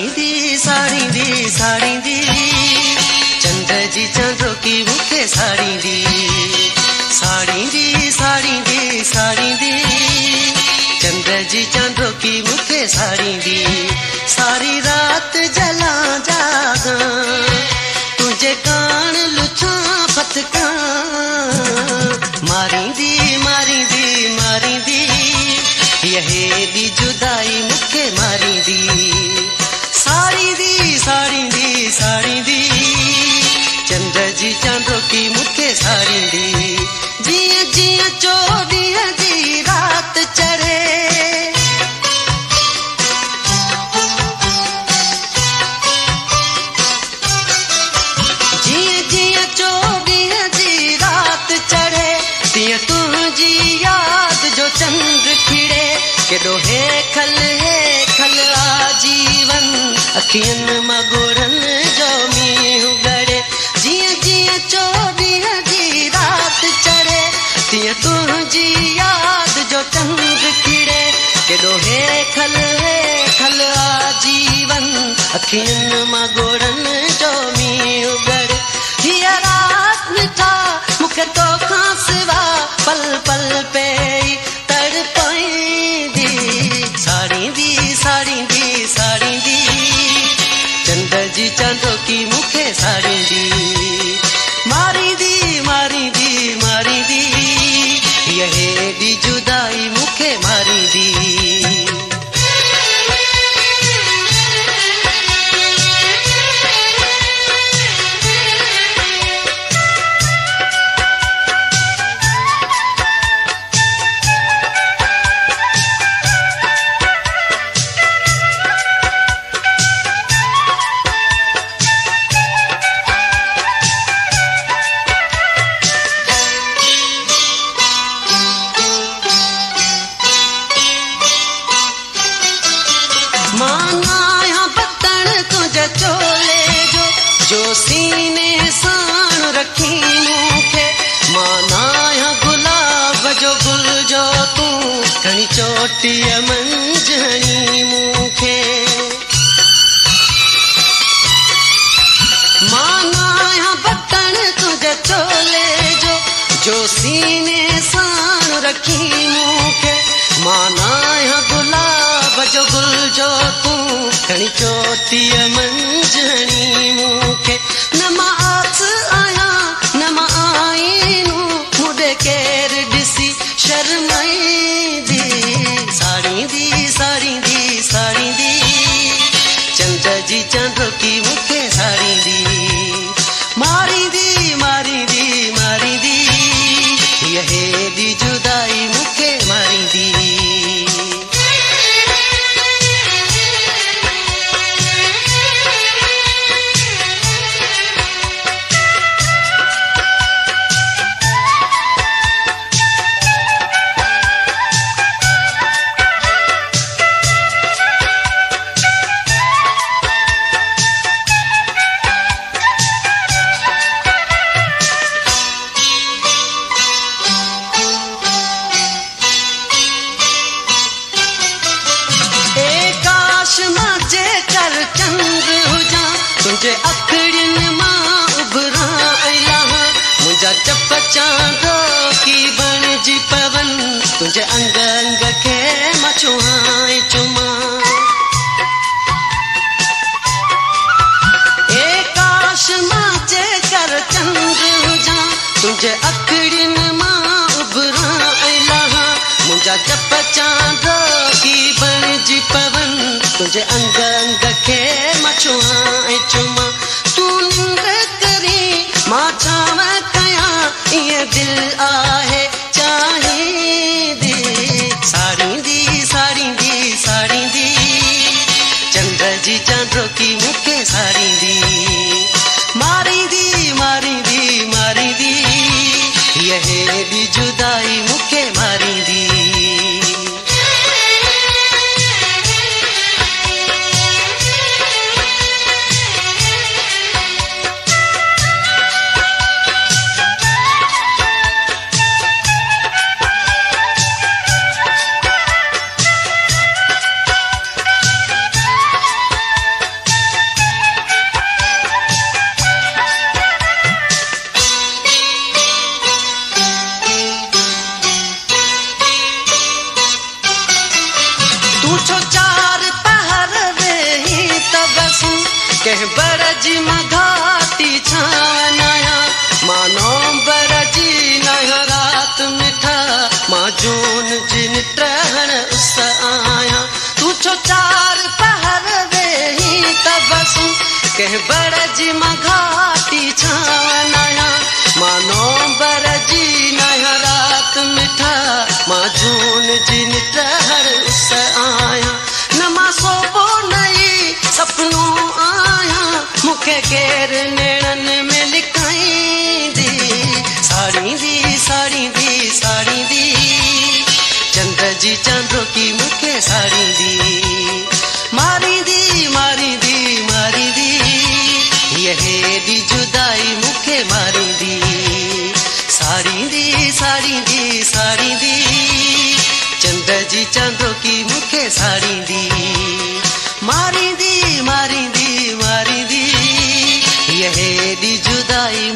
साड़ी दी चंद्र जी चांदो की मुखे साड़ी दी चंद्र जी चांदो की मुखे साड़ी दी सारी रात जला जागा तुझे कान लुछा फतका मारी दी यही दी जुदाई मुखे मारी दी साड़ी दी चंद्र जी चांदो की मुखे साड़ी दी जिया जिया चौदिया जी रात चढ़े जिया जिया चौदिया जी रात चढ़े तिया तुझी याद जो चंद्र खिड़े के दोहे खल आजीवन अखियन मगोरन जो मीहू गड़े जिया जिया चौदिया जी रात चढ़े तिया तुझी याद जो चंद्र खिड़े के दोहे खल आजीवन अखियन मगोरन जो मीहू गड़े हिया रात मिठा मुखे तो खांसवा पल पल पे तड़पाई दी साड़ी दी चंद्र जी चांदो की मुखे साड़ी दी मारी दी यही दी जुदाई मुखे मारी दी जो सीने साण रखी मुखे माना गुलाब जो गुल जो तू कणी चोटिया मंजनी मुखे माना बटन तुझे चोले जो सीने साण रखी मुखे माना गुलाब जो गुल जो तू कणी चोटिया मंजनी मुखे नमा आस आया नमा आईनू मुझे केर दिसी शर्माई दी साड़ी दी चंद्र जी चांदो की मुखे साड़ी दी मारी दी यही दी जुदाई मुखे मारी दी तुझे अखड़िन मां उभरा अला मुझा चप चांदो की बण जी पवन तुझे अंग अंग के मछुआए चुमा काश माचे कर चंद्र हुजा तुझे अखड़िन मां उभरा अला मुझा चप चांदो की बण जी पवन तुझे अंग अंग के मछुआए चुमा तू निंद करी मां चाव कया ये दिल आहे चाहे दी साड़ी दी चंद्र जी चांदो की मुखे साड़ी दी मारी दी यही दी जुदाई मुखे मारी दी कह बरजी मघाटी छावनाया मानो बरजी नया रात मिठा माँ जून जिन ट्रहण उस आया तू छो चार पहर वे ही तबसू कह बरजी मघाटी छावनाया मानो बरजी नया रात मिठा माँ जून जिन ट्रहण उस आया नमा सोबो नई सपनों आया मुखे केर नेणन में लिखाई दी साड़ी दी साड़ी दी साड़ी दी चंद्र जी चांदो की मुखे साड़ी दी मारी दी मारी दी मारी दी यह दी जुदाई मुखे मारी दी साड़ी दी साड़ी दी साड़ी दी चंद्र जी चांदो की मुखे साड़ी दी मारी दी मारी दी मारी दी यह दी जुदाई